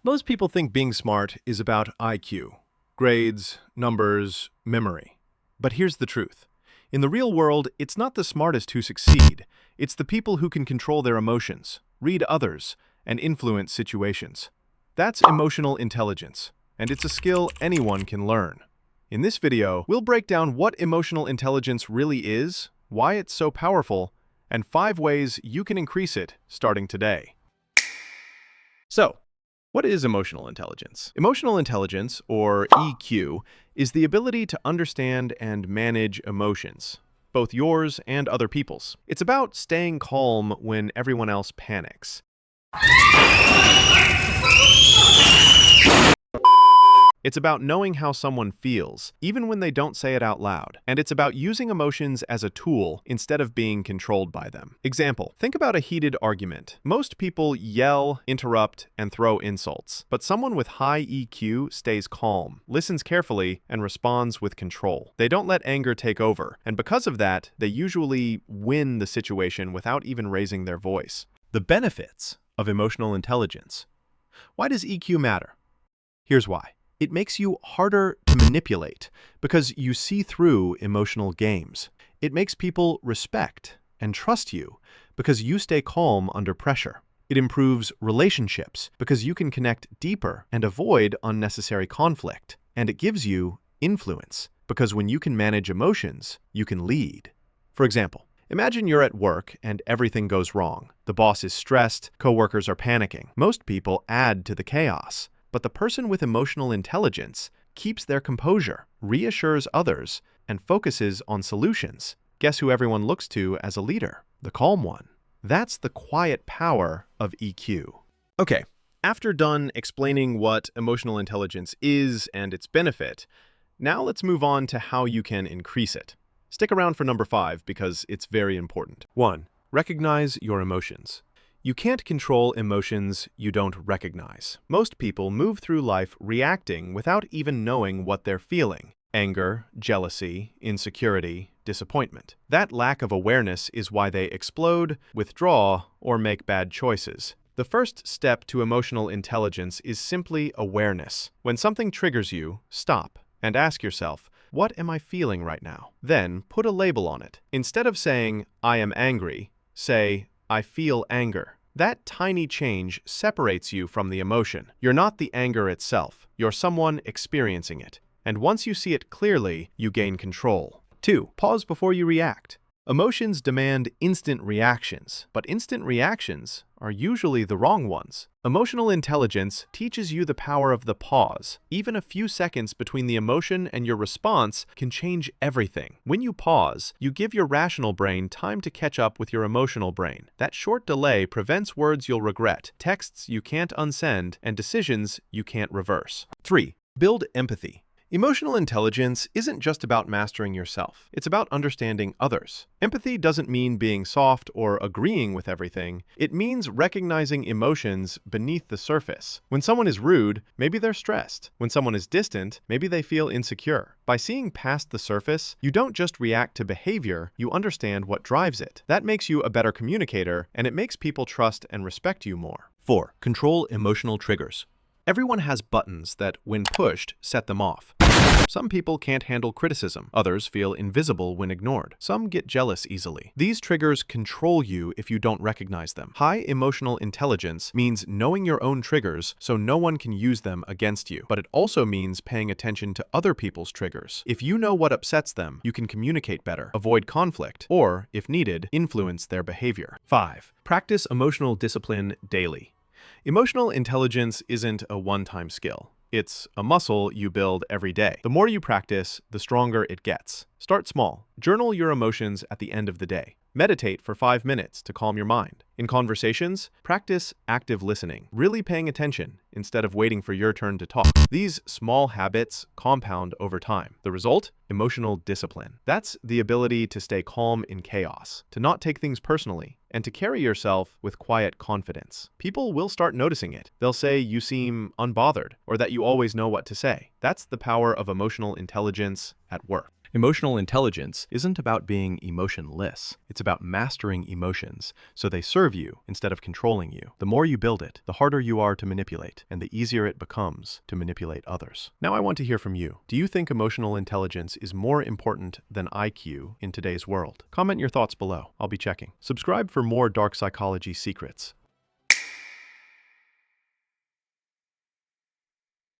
Most people think being smart is about IQ, grades, numbers, memory. But here's the truth. In the real world, it's not the smartest who succeed. It's the people who can control their emotions, read others, and influence situations. That's emotional intelligence, and it's a skill anyone can learn. In this video, we'll break down what emotional intelligence really is, why it's so powerful, and 5 ways you can increase it starting today. So, what is emotional intelligence? Emotional intelligence, or EQ, is the ability to understand and manage emotions, both yours and other people's. It's about staying calm when everyone else panics. It's about knowing how someone feels, even when they don't say it out loud. And it's about using emotions as a tool instead of being controlled by them. Example, think about a heated argument. Most people yell, interrupt, and throw insults. But someone with high EQ stays calm, listens carefully, and responds with control. They don't let anger take over, and because of that, they usually win the situation without even raising their voice. The benefits of emotional intelligence. Why does EQ matter? Here's why. It makes you harder to manipulate because you see through emotional games. It makes people respect and trust you because you stay calm under pressure. It improves relationships because you can connect deeper and avoid unnecessary conflict. And it gives you influence because when you can manage emotions, you can lead. For example, imagine you're at work and everything goes wrong. The boss is stressed, coworkers are panicking. Most people add to the chaos. But the person with emotional intelligence keeps their composure, reassures others, and focuses on solutions. Guess who everyone looks to as a leader? The calm one. That's the quiet power of EQ. Okay, after done explaining what emotional intelligence is and its benefit, now let's move on to how you can increase it. Stick around for number 5 because it's very important. 1. Recognize your emotions. You can't control emotions you don't recognize. Most people move through life reacting without even knowing what they're feeling. Anger, jealousy, insecurity, disappointment. That lack of awareness is why they explode, withdraw, or make bad choices. The first step to emotional intelligence is simply awareness. When something triggers you, stop and ask yourself, what am I feeling right now? Then put a label on it. Instead of saying, I am angry, say, I feel anger. That tiny change separates you from the emotion. You're not the anger itself. You're someone experiencing it. And once you see it clearly, you gain control. 2. Pause before you react. Emotions demand instant reactions, but instant reactions are usually the wrong ones. Emotional intelligence teaches you the power of the pause. Even a few seconds between the emotion and your response can change everything. When you pause, you give your rational brain time to catch up with your emotional brain. That short delay prevents words you'll regret, texts you can't unsend, and decisions you can't reverse. 3. Build empathy. Emotional intelligence isn't just about mastering yourself. It's about understanding others. Empathy doesn't mean being soft or agreeing with everything. It means recognizing emotions beneath the surface. When someone is rude, maybe they're stressed. When someone is distant, maybe they feel insecure. By seeing past the surface, you don't just react to behavior, you understand what drives it. That makes you a better communicator, and it makes people trust and respect you more. 4. Control emotional triggers. Everyone has buttons that, when pushed, set them off. Some people can't handle criticism. Others feel invisible when ignored. Some get jealous easily. These triggers control you if you don't recognize them. High emotional intelligence means knowing your own triggers so no one can use them against you. But it also means paying attention to other people's triggers. If you know what upsets them, you can communicate better, avoid conflict, or, if needed, influence their behavior. 5. Practice emotional discipline daily. Emotional intelligence isn't a one-time skill. It's a muscle you build every day. The more you practice, the stronger it gets. Start small. Journal your emotions at the end of the day. Meditate for 5 minutes to calm your mind. In conversations, practice active listening, really paying attention instead of waiting for your turn to talk. These small habits compound over time. The result? Emotional discipline. That's the ability to stay calm in chaos, to not take things personally, and to carry yourself with quiet confidence. People will start noticing it. They'll say you seem unbothered, or that you always know what to say. That's the power of emotional intelligence at work. Emotional intelligence isn't about being emotionless. It's about mastering emotions so they serve you instead of controlling you. The more you build it, the harder you are to manipulate, and the easier it becomes to manipulate others. Now I want to hear from you. Do you think emotional intelligence is more important than IQ in today's world? Comment your thoughts below. I'll be checking. Subscribe for more dark psychology secrets.